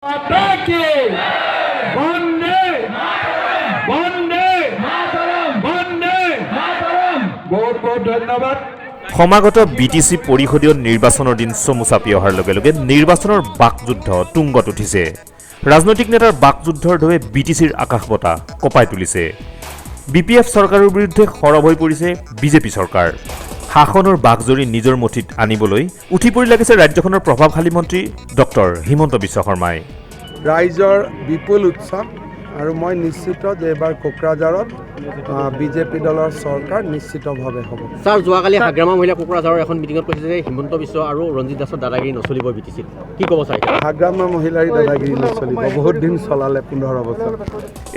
মাতাকে বন্দে বন্দে মাতৰম বন্দে মাতৰম। বহুত বহুত ধন্যবাদ। সমাগত বিটিচি পৰিষদীয় নিৰ্বাচনৰ দিন চমু চাপি অহাৰ লগে লগে নিৰ্বাচনৰ বাকযুদ্ধ তুংগত উঠিছে। ৰাজনৈতিক নেতাৰ বাকযুদ্ধৰ ঢৌৱে বিটিচিৰ আকাশ বঁটা কঁপাই তুলিছে। বিপিএফ চৰকাৰৰ বিৰুদ্ধে সৰব হৈ পৰিছে বিজেপি চৰকাৰ। শাসনৰ বাকজৰি নিজৰ মুঠিত আনিবলৈ উঠি পৰি লাগিছে ৰাজ্যখনৰ প্ৰভাৱশালী মন্ত্ৰী ডক্টৰ হিমন্ত বিশ্ব শৰ্মাই। ৰাইজৰ বিপুল উৎসাহ আৰু মই নিশ্চিত যে এবাৰ কোকৰাঝাৰত বিজেপি দলৰ চৰকাৰ নিশ্চিতভাৱে হ'ব। ছাৰ, যোৱাকালি হাগ্ৰামা মহিলা কোকৰাঝাৰৰ এখন মিটিঙত কৈছে যে হিমন্ত বিশ্ব আৰু ৰঞ্জিত দাসৰ দাদাগিৰি নচলিব বিটিচিত। কি ক'ব ছাৰ? হাগ্ৰামা মহিলাৰ দাদাগিৰি নচলিব, বহুত দিন চলালে 15 বছৰ।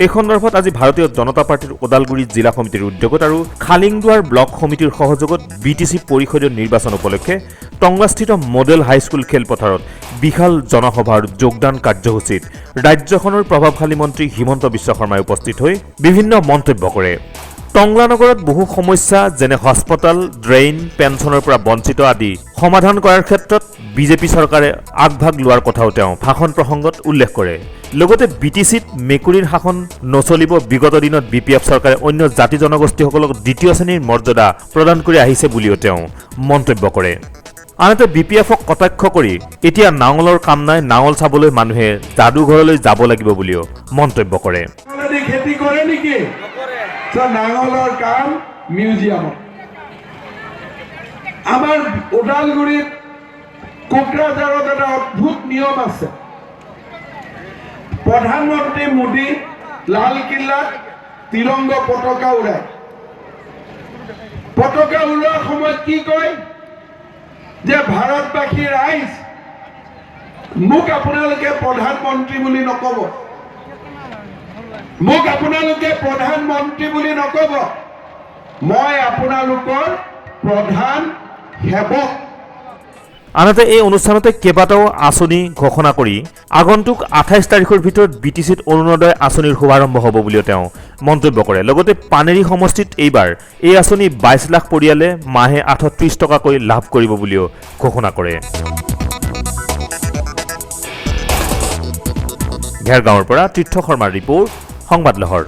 এই সন্দৰ্ভত আজি ভাৰতীয় জনতা পাৰ্টীৰ ওদালগুৰি জিলা সমিতিৰ উদ্যোগত আৰু খালিংদুৱাৰ ব্লক সমিতিৰ সহযোগত বিটিচি পৰিষদীয় নিৰ্বাচন উপলক্ষে টংলাস্থিত মডেল হাইস্কুল খেলপথাৰত বিশাল জনসভা আৰু যোগদান কাৰ্যসূচীত ৰাজ্যখনৰ প্ৰভাৱশালী মন্ত্ৰী হিমন্ত বিশ্ব শৰ্মাই উপস্থিত হৈ বিভিন্ন মন্তব্য কৰে। টংলা নগৰত বহু সমস্যা যেনে হস্পিটেল, ড্ৰেইন, পেঞ্চনৰ পৰা বঞ্চিত আদি সমাধান কৰাৰ ক্ষেত্ৰত বিজেপি চৰকাৰে আগভাগ লোৱাৰ কথাও তেওঁ ভাষণ প্ৰসংগত উল্লেখ কৰে। লগতে বিটিচিত মেকুৰীৰ শাসন নচলিব, বিগত দিনত বিপিএফ চৰকাৰে অন্য জাতি জনগোষ্ঠীসকলক দ্বিতীয় শ্ৰেণীৰ মৰ্যাদা প্ৰদান কৰি আহিছে বুলিও তেওঁ মন্তব্য কৰে। আনহাতে বিপিএফক কটাক্ষ কৰি এতিয়া নাঙলৰ কাম নাই, নাঙল চাবলৈ মানুহে যাদুঘৰলৈ যাব লাগিব বুলিও মন্তব্য কৰে। খেতি কৰে নেকি? নাঙলৰ কাম মিউজিয়ামত। আমাৰ ওদালগুৰিত কোকৰাঝাৰত এটা অদ্ভুত নিয়ম আছে। প্ৰধানমন্ত্ৰী মোদী লালকিল্লাত তিৰংগ পতাকা উৰায়। পতাকা উৰোৱাৰ সময়ত কি কয় যে ভাৰতবাসী ৰাইজ, মোক আপোনালোকে প্ৰধানমন্ত্ৰী বুলি নকব, মোক আপোনালোকে প্ৰধানমন্ত্ৰী বুলি নকব, মই আপোনালোকৰ প্ৰধান সেৱক। আনহাতে এই অনুষ্ঠানতে কেইবাটাও আঁচনি ঘোষণা কৰি আগন্তুক 28 তাৰিখৰ ভিতৰত বিটিচিত অৰুণোদয় আঁচনিৰ শুভাৰম্ভ হ'ব বুলিও তেওঁ মন্তব্য কৰে। লগতে পানেৰী সমষ্টিত এইবাৰ এই আঁচনি 22 লাখ পৰিয়ালে মাহে 38 টকাকৈ লাভ কৰিব বুলিও ঘোষণা কৰে। ঘেৰগাঁৱৰ পৰা তীৰ্থ শৰ্মাৰ ৰিপৰ্ট, সংবাদ লহৰ।